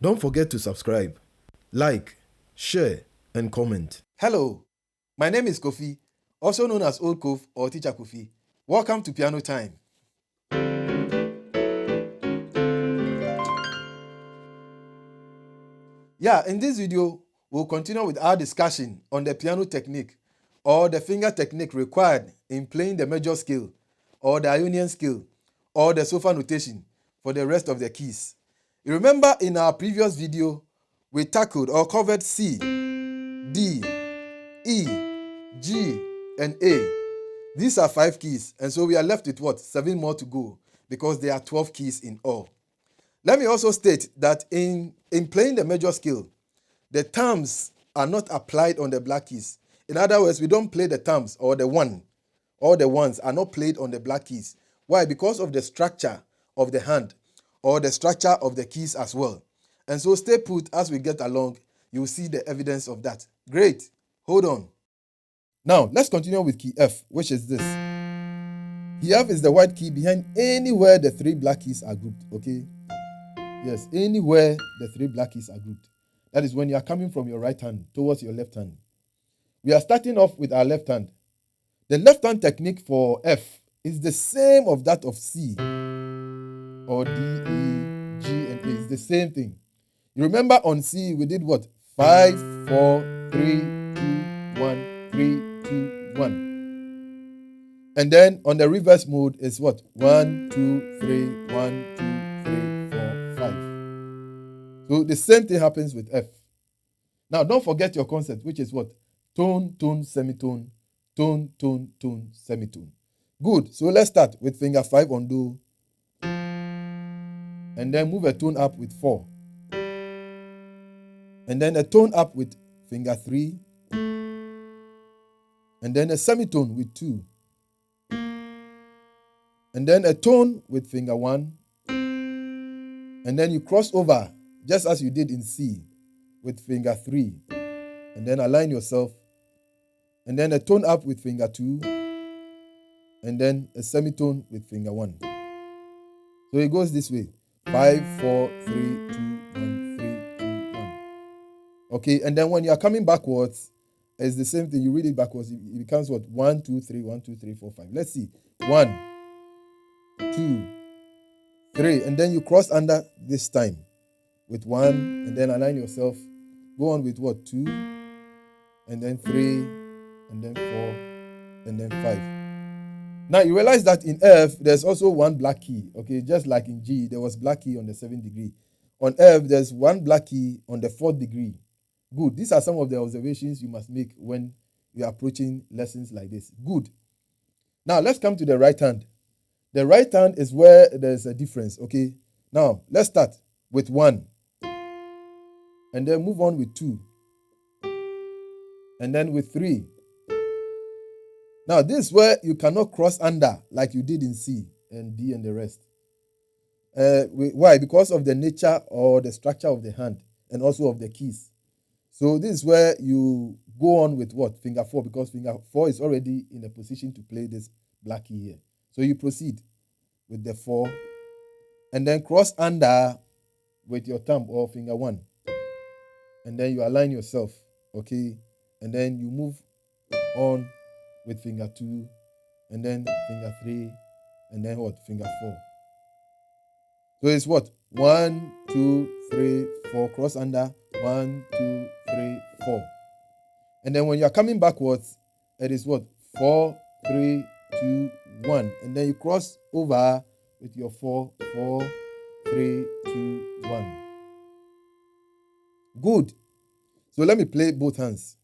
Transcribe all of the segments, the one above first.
Don't forget to subscribe, like, share, and comment. Hello, my name is Kofi, also known as Old Kof or Teacher Kofi. Welcome to Piano Time. In this video, we'll continue with our discussion on the piano technique or the finger technique required in playing the major scale or the Ionian scale or the solfa notation for the rest of the keys. You remember in our previous video, we tackled or covered C, D, E, G, and A. These are 5 keys, and so we are left with what? 7 more to go because there are 12 keys in all. Let me also state that in playing the major scale, the thumbs are not applied on the black keys. In other words, we don't play the thumbs or the one. All the ones are not played on the black keys. Why? Because of the structure of the hand or the structure of the keys as well. And so stay put as we get along. You will see the evidence of that. Great. Hold on. Now, let's continue with key F, which is this. Key F is the white key behind anywhere the 3 black keys are grouped, okay? Yes, anywhere the 3 black keys are grouped. That is when you are coming from your right hand towards your left hand. We are starting off with our left hand. The left hand technique for F is the same of that of C or D, E, G, and A. It's the same thing. You remember on C, we did what? 5, 4, 3, 2, 1, 3, 2, 1. And then on the reverse mode is what? 1, 2, 3, 1, 2, 3, 4, 5. So the same thing happens with F. Now don't forget your concept, which is what? Tone, tone, semitone, tone, tone, tone, semitone. Good. So let's start with finger 5 on Do. And then move a tone up with 4. And then a tone up with finger 3. And then a semitone with 2. And then a tone with finger 1. And then you cross over, just as you did in C, with finger 3. And then align yourself. And then a tone up with finger 2. And then a semitone with finger 1. So it goes this way. 5, 4, 3, 2, 1, 3, 2, 1. Okay, and then when you are coming backwards, it's the same thing. You read it backwards. It becomes what? 1, 2, 3, 1, 2, 3, 4, 5. Let's see. 1, 2, 3. And then you cross under this time with 1. And then align yourself. Go on with what? 2. And then 3. And then 4. And then 5. Now you realize that in F, there's also 1 black key. Okay, just like in G, there was black key on the 7th degree. On F, there's 1 black key on the 4th degree. Good. These are some of the observations you must make when you are approaching lessons like this. Good. Now let's come to the right hand. The right hand is where there's a difference. Okay. Now let's start with 1. And then move on with 2. And then with 3. Now, this is where you cannot cross under like you did in C and D and the rest. Why? Because of the nature or the structure of the hand and also of the keys. So this is where you go on with what? Finger 4, because finger 4 is already in a position to play this black key here. So you proceed with the 4 and then cross under with your thumb or finger 1. And then you align yourself, okay? And then you move on with finger 2, and then finger 3, and then what? Finger 4. So it's what? 1, 2, 3, 4. Cross under. 1, 2, 3, 4. And then when you are coming backwards, it is what? 4, 3, 2, 1. And then you cross over with your 4, 4, 3, 2, 1. Good. So let me play both hands.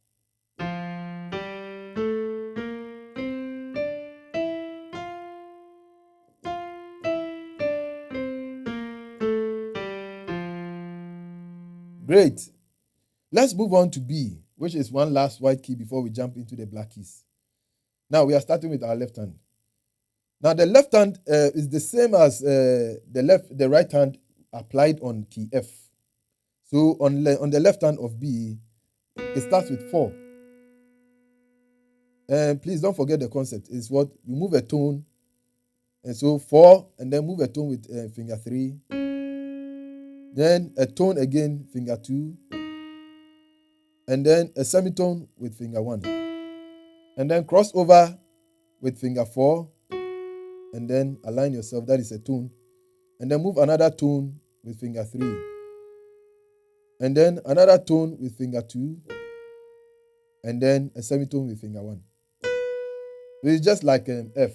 Great. Let's move on to B, which is one last white key before we jump into the black keys. Now we are starting with our left hand. Now the left hand is the same as the right hand applied on key F. So on the left hand of B, it starts with 4. And please don't forget the concept. It's what you move a tone, and so 4, and then move a tone with finger 3. Then a tone again, finger 2. And then a semitone with finger 1. And then cross over with finger 4. And then align yourself, that is a tone. And then move another tone with finger 3. And then another tone with finger 2. And then a semitone with finger 1. So it's just like an F,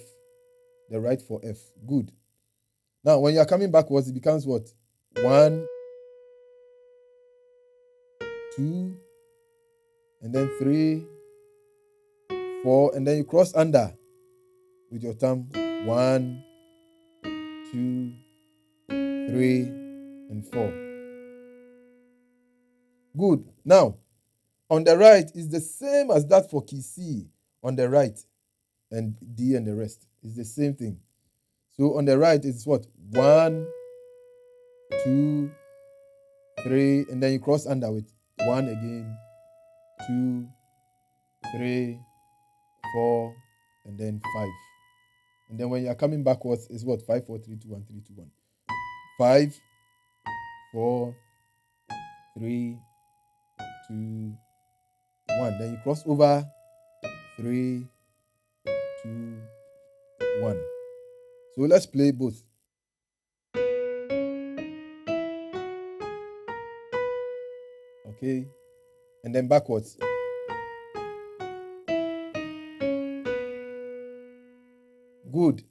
the right for F. Good. Now, when you are coming backwards, it becomes what? 1, 2, and then 3, 4, and then you cross under with your thumb. 1, 2, 3, and 4. Good. Now, on the right is the same as that for key C on the right, and D and the rest. It's the same thing. So on the right it's what? 1, 2, 3, and then you cross under with 1 again, 2, 3, 4, and then 5. And then when you are coming backwards, it's what? 5, 4, 3, 2, 1, 3, 2, 1. 5, 4, 3, 2, 1. Then you cross over 3, 2, 1. So let's play both. Okay. And then backwards. Good.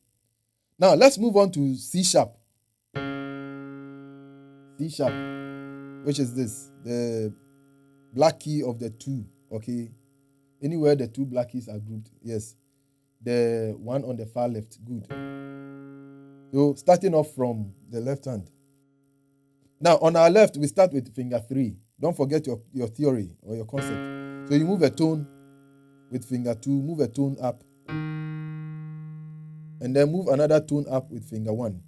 Now let's move on to C sharp. C sharp, which is this, the black key of the 2. Okay. Anywhere the 2 black keys are grouped. Yes. The one on the far left. Good. So starting off from the left hand. Now on our left, we start with finger 3. Don't forget your theory or your concept. So you move a tone with finger 2, move a tone up, and then move another tone up with finger 1.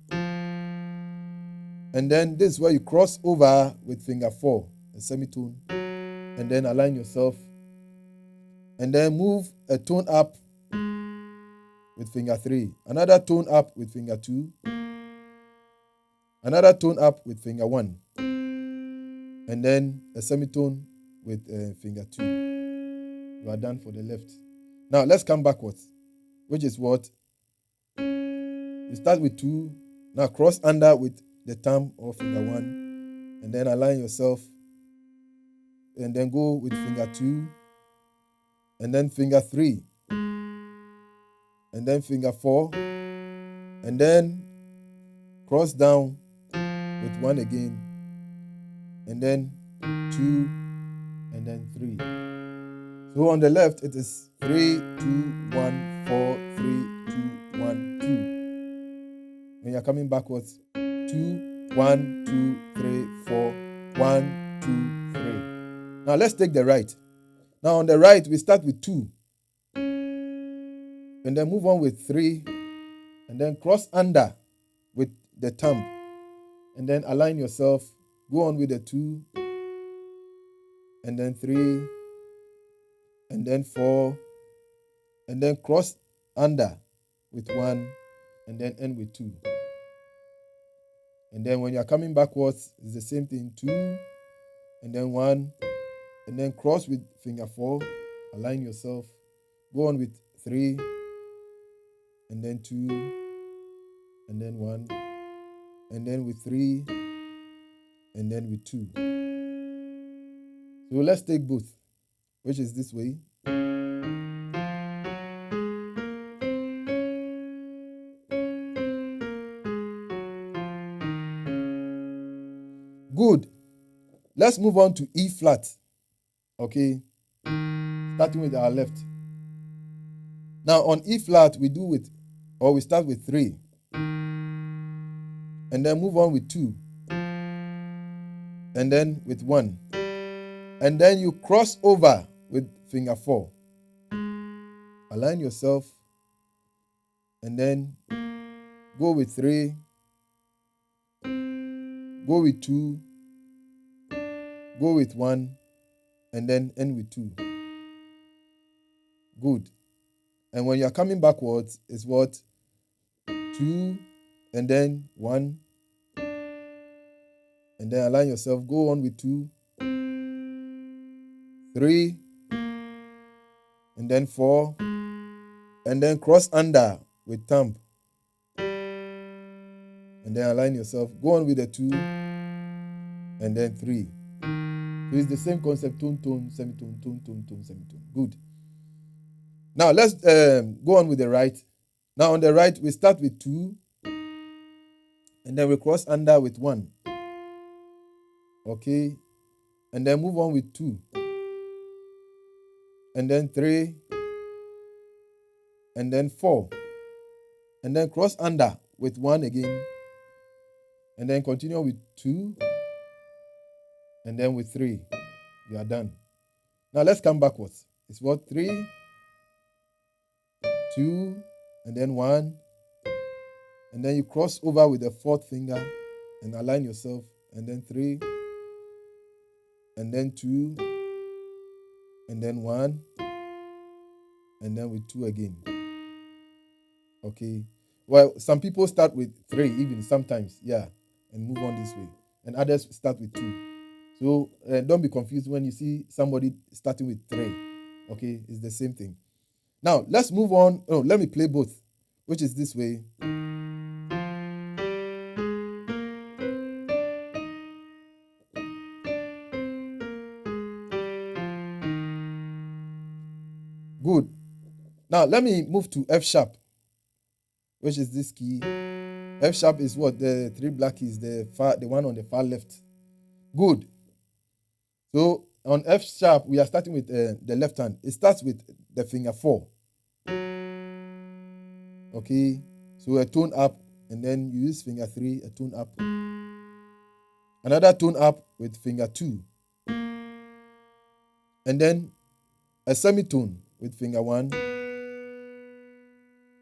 And then this is where you cross over with finger 4, a semitone, and then align yourself, and then move a tone up with finger 3, another tone up with finger 2, another tone up with finger 1, and then a semitone with finger 2. You are done for the left. Now let's come backwards, which is what? You start with 2, now cross under with the thumb or finger 1, and then align yourself, and then go with finger 2, and then finger 3, and then finger 4, and then cross down with 1 again, and then 2, and then 3. So on the left it is 3, 2, 1, 4, 3, 2, 1, 2. When you're coming backwards, 2, 1, 2, 3, 4, 1, 2, 3. Now let's take the right. Now on the right, we start with 2. And then move on with 3. And then cross under with the thumb. And then align yourself. Go on with the 2. And then 3. And then 4. And then cross under with 1. And then end with 2. And then when you're coming backwards, it's the same thing. 2, and then 1, and then cross with finger 4, align yourself, go on with 3, and then 2, and then 1, and then with 3, and then with 2. So let's take both, which is this way. Good. Let's move on to E flat. Okay. Starting with our left. Now on E flat, we start with 3. And then move on with 2. And then with 1. And then you cross over with finger 4. Align yourself. And then go with 3. Go with 2. Go with 1. And then end with 2. Good. And when you're coming backwards, it's what? 2, and then 1, and then align yourself. Go on with 2, 3, and then 4, and then cross under with thumb, and then align yourself. Go on with the 2, and then 3. So it's the same concept: tone, tone, semitone, tone, tone, tone, semitone. Good. Now let's go on with the right. Now on the right, we start with 2, and then we cross under with 1. Okay, and then move on with 2, and then 3, and then 4, and then cross under with 1 again, and then continue with 2, and then with 3. You are done. Now let's come backwards. It's what? 3, 2, and then 1, and then you cross over with the 4th finger and align yourself, and then 3, and then 2, and then 1, and then with 2 again. Okay. Well, some people start with 3 even sometimes, yeah, and move on this way. And others start with 2. So don't be confused when you see somebody starting with 3. Okay, it's the same thing. Now, let's move on. Oh, let me play both, which is this way. Good. Now, let me move to F sharp, which is this key. F sharp is what? The 3 black keys, the one on the far left. Good. So, on F sharp, we are starting with the left hand. It starts with the finger 4. Okay. So, a tone up, and then you use finger 3, a tone up. Another tone up with finger 2. And then a semitone with finger 1.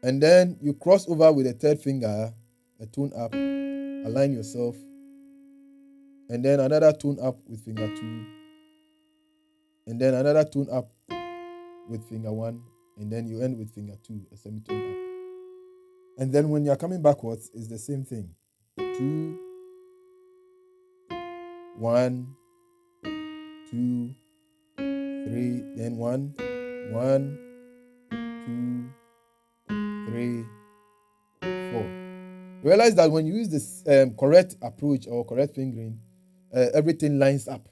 And then you cross over with a 3rd finger, a tone up, align yourself. And then another tone up with finger 2. And then another tone up with finger 1. And then you end with finger 2, a semitone up. And then when you're coming backwards, it's the same thing. 2, 1, 2, 3, then 1, 1, 2, 3, 4. Realize that when you use this correct approach or correct fingering, everything lines up.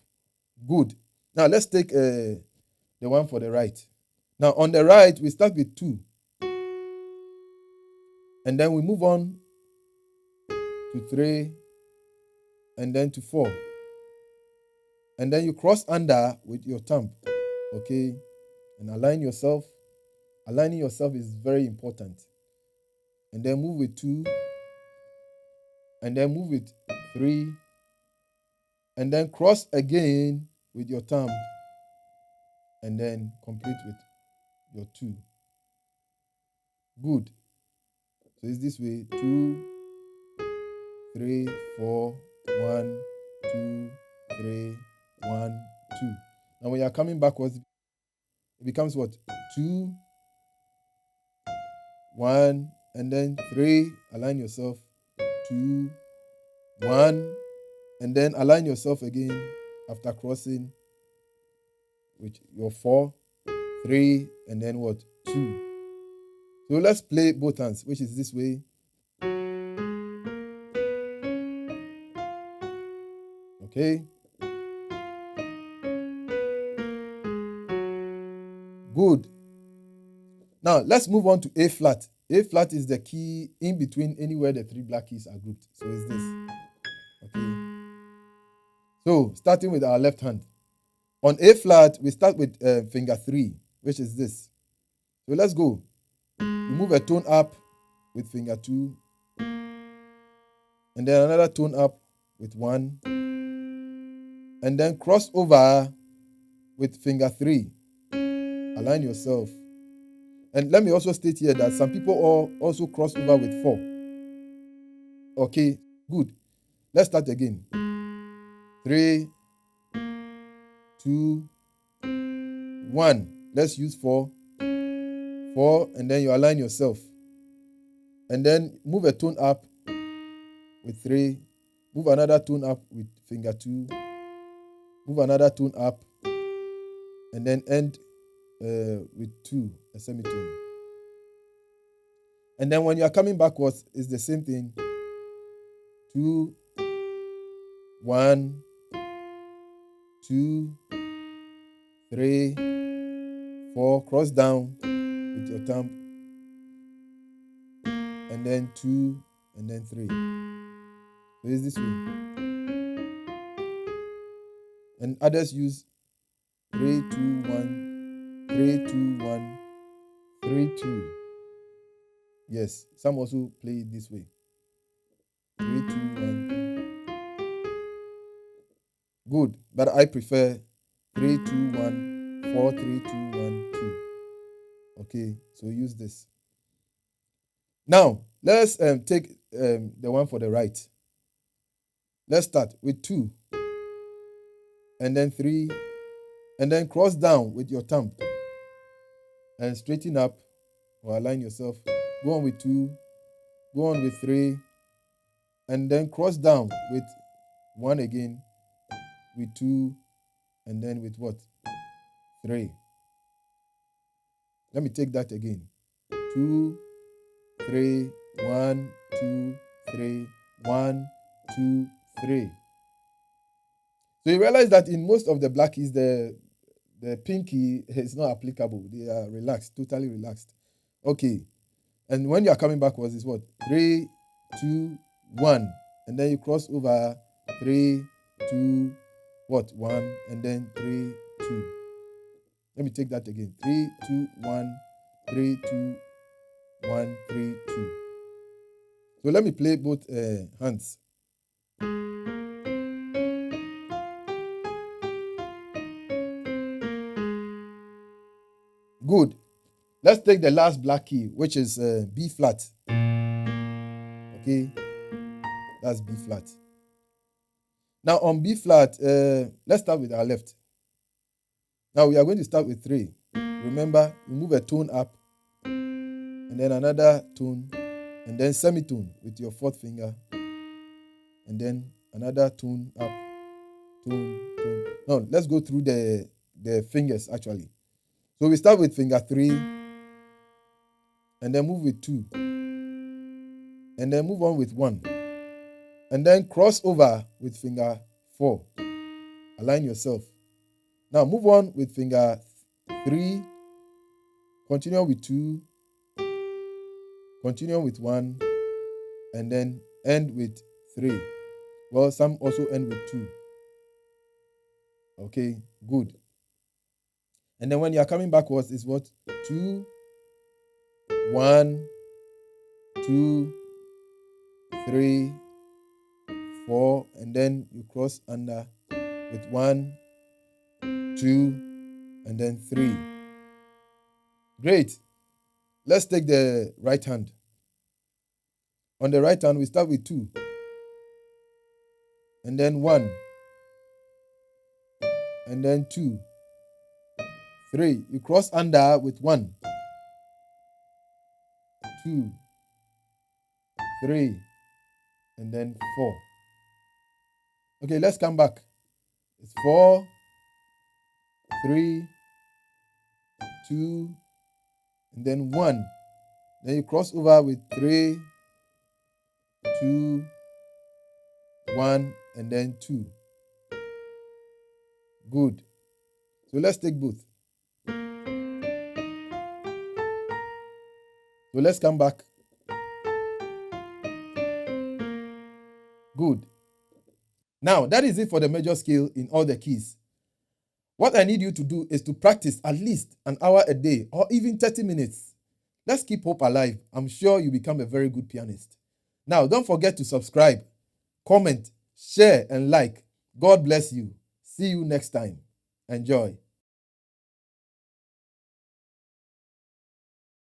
Good. Now let's take the one for the right. Now on the right, we start with 2. And then we move on to 3, and then to 4. And then you cross under with your thumb. Okay? And align yourself. Aligning yourself is very important. And then move with 2. And then move with 3. And then cross again with your thumb. And then complete with your 2. Good. So it's this way. 2, 3, 4, 1, 2, 3, 1, 2. Now when you are coming backwards, it becomes what? 2, 1, and then 3. Align yourself. 2, 1, and then align yourself again after crossing with your 4, 3, and then what? 2. So let's play both hands, which is this way. Okay. Good. Now let's move on to A flat. A flat is the key in between anywhere the 3 black keys are grouped. So it's this. Okay. So starting with our left hand. On A flat, we start with finger 3, which is this. So let's go. We move a tone up with finger 2. And then another tone up with 1. And then cross over with finger 3. Align yourself. And let me also state here that some people also cross over with 4. Okay, good. Let's start again. 3, 2, 1. Let's use 4. 4, and then you align yourself. And then move a tone up with 3. Move another tone up with finger 2, move another tone up, and then end with 2, a semitone. And then when you are coming backwards, it's the same thing. 2, 1, 2, 3, 4, cross down with your thumb, and then 2, and then 3. So it's this way. And others use 3, 2, 1, 3, 2, 1, 3, 2. Yes, some also play it this way. 3, 2, 1. Good, but I prefer 3, 2, 1, 4, 3, 2, 1, 2. Okay, so use this. Now, let's take the one for the right. Let's start with 2, and then 3, and then cross down with your thumb, and straighten up or align yourself. Go on with 2, go on with 3, and then cross down with 1 again, with 2, and then with what? 3. Let me take that again. 2, 3, 1, 2, 3, 1, 2, 3. So you realize that in most of the black keys, the pinky is not applicable. They are relaxed, totally relaxed. Okay. And when you are coming backwards, it's what? 3, 2, 1. And then you cross over 3, 2, what? 1, and then 3, 2. Let me take that again. 3, 2, 1, 3, 2, 1, 3, 2. So let me play both hands. Good. Let's take the last black key, which is B flat. Okay, that's B flat. Now on B flat, let's start with our left. Now we are going to start with 3. Remember, you move a tone up, and then another tone, and then semitone with your 4th finger, and then another tone up, tone, tone. No, let's go through the fingers actually. So we start with finger 3, and then move with 2, and then move on with 1, and then cross over with finger 4. Align yourself. Now move on with finger 3, continue with 2, continue with 1, and then end with 3. Well, some also end with 2. Okay, good. And then when you are coming backwards, it's what? 2, 1, 2, 3, 4, and then you cross under with 1, 2, and then 3. Great. Let's take the right hand. On the right hand, we start with 2, and then 1, and then 2, 3. You cross under with 1, 2, 3, and then 4. Okay, let's come back. It's 4, 3, 2, and then 1. Then you cross over with 3, 2, 1, and then 2. Good. So let's take both. So let's come back. Good. Now, that is it for the major scale in all the keys. What I need you to do is to practice at least an hour a day or even 30 minutes. Let's keep hope alive. I'm sure you become a very good pianist. Now, don't forget to subscribe, comment, share, and like. God bless you. See you next time. Enjoy.